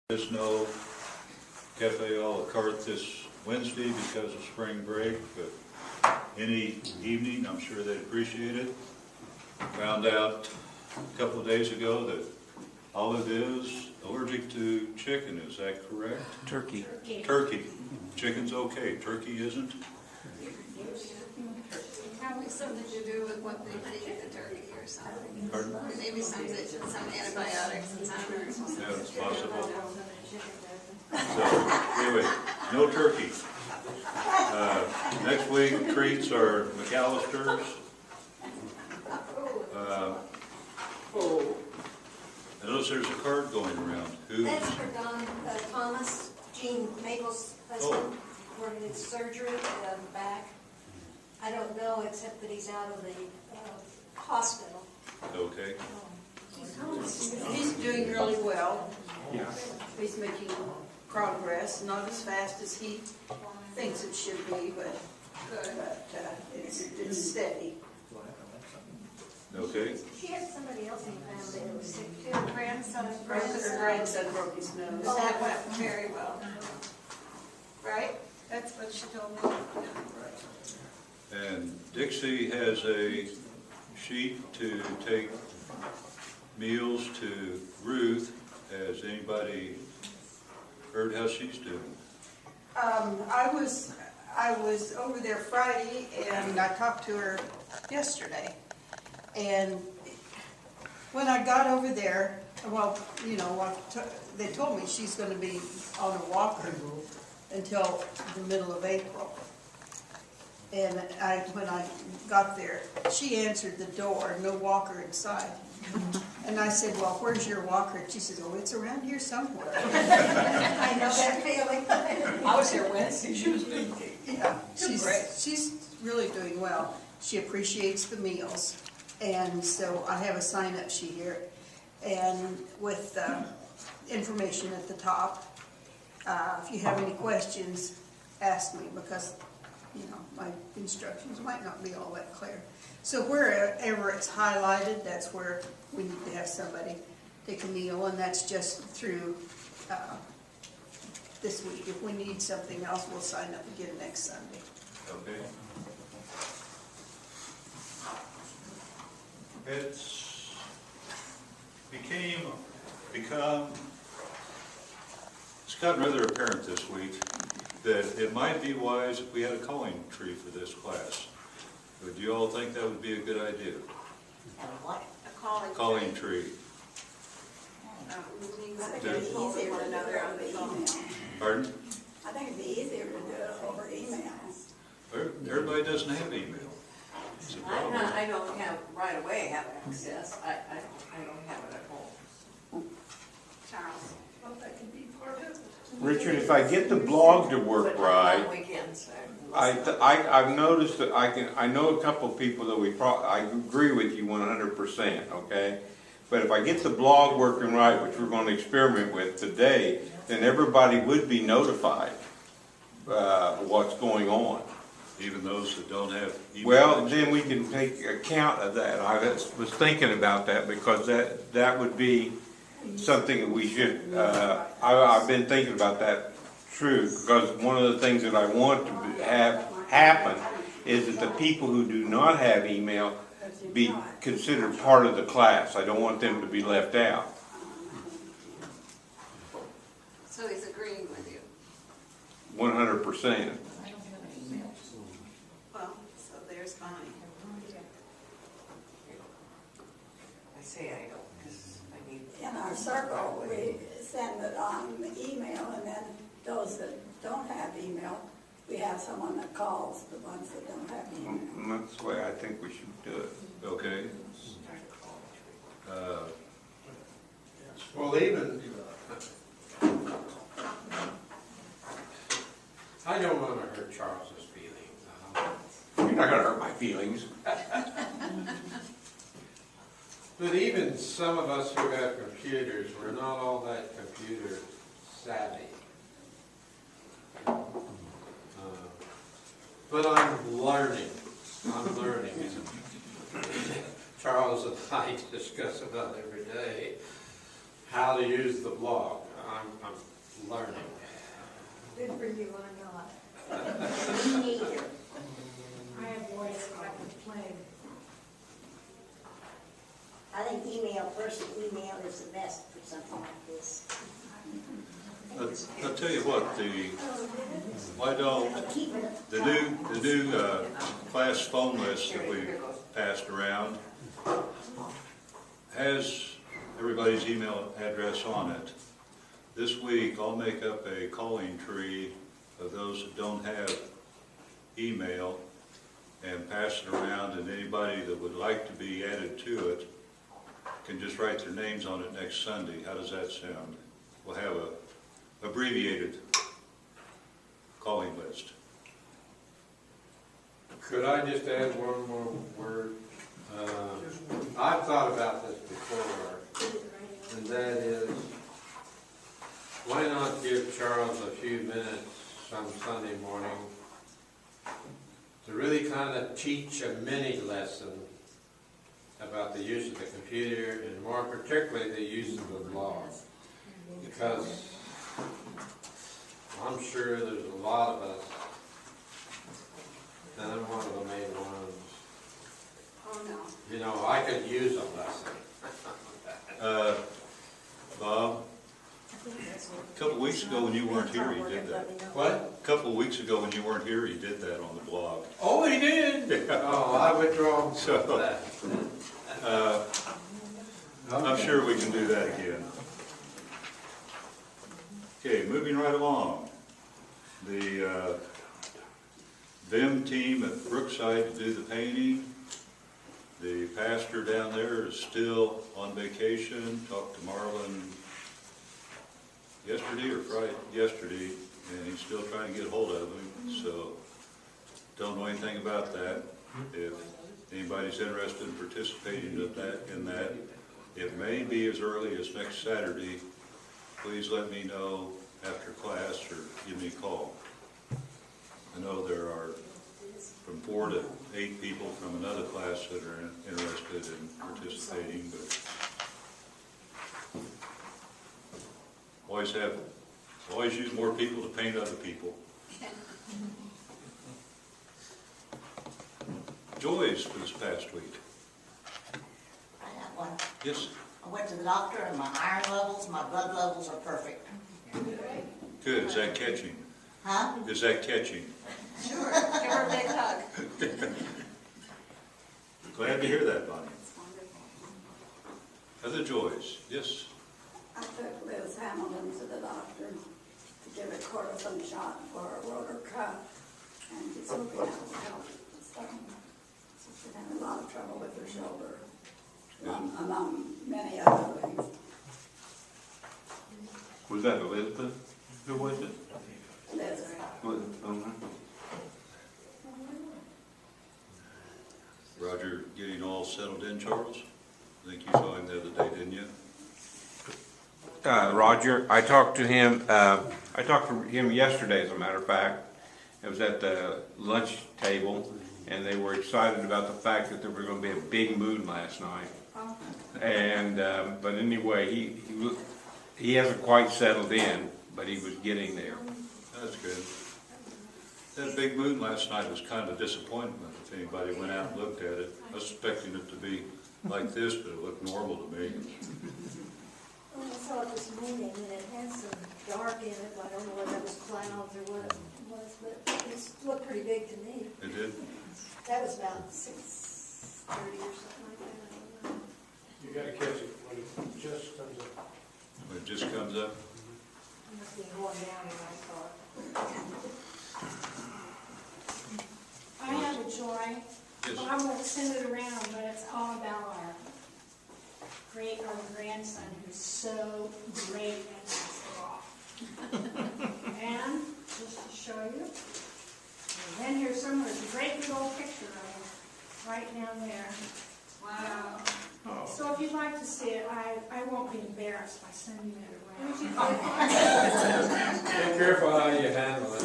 There's no cafe a la carte this Wednesday because of spring break, but any evening, I'm sure they'd appreciate it. Found out a couple of days ago that Olive is allergic to chicken, is that correct? Turkey. Turkey. Chicken's okay, turkey isn't? Probably something to do with what they feed the turkey or something. Pardon? Maybe some antibiotics and something. Yeah, it's possible. So, anyway, no turkey. Next week, treats are McAllister's. I notice there's a card going around. Who's? That's for Don Thomas, Jean Maple's husband, where he had surgery on the back. I don't know, except that he's out of the hospital. Okay. He's doing really well. Yeah. He's making progress, not as fast as he thinks it should be, but it's steady. Okay. She had somebody else in the family that was sick too. Her grandson broke his nose. That went very well. Right? That's what she told me. And Dixie has a sheet to take meals to Ruth. Has anybody heard how she's doing? I was over there Friday and I talked to her yesterday. And when I got over there, well, you know, they told me she's going to be on a walker until the middle of April. And when I got there, she answered the door, no walker inside. And I said, well, where's your walker? And she says, oh, it's around here somewhere. I know that feeling. I was here Wednesday, she was busy. Yeah, she's really doing well. She appreciates the meals. And so I have a sign-up sheet here, and with information at the top. If you have any questions, ask me, because, you know, my instructions might not be all that clear. So wherever it's highlighted, that's where we need to have somebody take a meal, and that's just through this week. If we need something else, we'll sign up again next Sunday. Okay. It's gotten rather apparent this week that it might be wise if we had a calling tree for this class. Would you all think that would be a good idea? What? A Calling tree. I think it'd be easier one another on the email. Pardon? I think it'd be easier to do it over email. Everybody doesn't have email. It's a problem. I don't have, right away have access, I don't have it at home. Charles. Well, that can be part of it. Richard, if I get the blog to work But right, on weekends, I've noticed that I know a couple of people that I agree with you 100%, okay? But if I get the blog working right, which we're going to experiment with today, then everybody would be notified what's going on. Even those that don't have email. Well, then we can take account of that. I was thinking about that because that would be something that we should, I've been thinking about that true, because one of the things that I want to have happen is that the people who do not have email be considered part of the class. I don't want them to be left out. So he's agreeing with you. 100%. Well, so there's Bonnie. I say I don't, because I need. In our circle, we send it on email, and then those that don't have email, we have someone that calls the ones that don't have email. And that's the way I think we should do it. Okay. Well, even, I don't want to hurt Charles's feelings, You're not going to hurt my feelings. but even some of us who have computers, we're not all that computer savvy. But I'm learning. Charles and I discuss about every day how to use the blog. I'm you are not. Me neither. I avoid it like the plague. I think personal email is the best for something like this. I'll tell you what, why don't, Keep it. the new class phone list that we passed around has everybody's email address on it. This week, I'll make up a calling tree of those that don't have email and pass it around, and anybody that would like to be added to it can just write their names on it next Sunday. How does that sound? We'll have a abbreviated calling list. Could I just add one more word? I've thought about this before, and that is, why not give Charles a few minutes some Sunday morning to really kind of teach a mini lesson about the use of the computer, and more particularly the use of the blog. Because I'm sure there's a lot of us, and I'm one of the main ones. Oh, no. You know, I could use a lesson. Bob, a couple weeks ago when you weren't here, you did that. What? A couple of weeks ago when you weren't here, you did that on the blog. Oh, he did? Oh, I withdraw So- from that. I'm sure we can do that again. Okay, moving right along. The VIM team at Brookside to do the painting. The pastor down there is still on vacation. Talked to Marlon yesterday or Friday, yesterday, and he's still trying to get hold of him, so don't know anything about that. If anybody's interested in participating in that, it may be as early as next Saturday. Please let me know after class or give me a call. I know there are from 4 to 8 people from another class that are interested in participating, but always use more people to paint other people. Joys for this past week. I have one. Yes, I went to the doctor and my iron levels, my blood levels are perfect. good. Is that catching? Huh? Is that catching? Sure. Give her a big hug. Glad to hear that, Bonnie. It's wonderful. Other joys? Yes. I took Liz Hamilton to the doctor to get a cortisone shot for a rotor cuff, and she's hoping that will help the stone. She's been having a lot of trouble with her shoulder, among many other things. Was that Elizabeth? Who was it? Liz, Roger getting all settled in, Charles? I think you saw him the other day, didn't you? Roger, I talked to him yesterday, as a matter of fact. It was at the lunch table, and they were excited about the fact that there was going to be a big moon last night. And, but anyway, he hasn't quite settled in, but he was getting there. That's good. That big moon last night was kind of a disappointment if anybody went out and looked at it. I was expecting it to be like this, but it looked normal to me. Well, I saw it this morning, and it had some dark in it. I don't know whether it was clouds or what it was, but it looked pretty big to me. It did? That was about 6:30 or something like that. I don't know. You gotta catch it when it just comes up. When it just comes up? It must be going down when I saw it. I have a joy. Yes. Well, I won't send it around, but it's all about our grandson who's so great at basketball. And just to show you, and then here's somewhere, a great big old picture of him right down there. Wow. So if you'd like to see it, I won't be embarrassed by sending it around. Be careful how you handle it.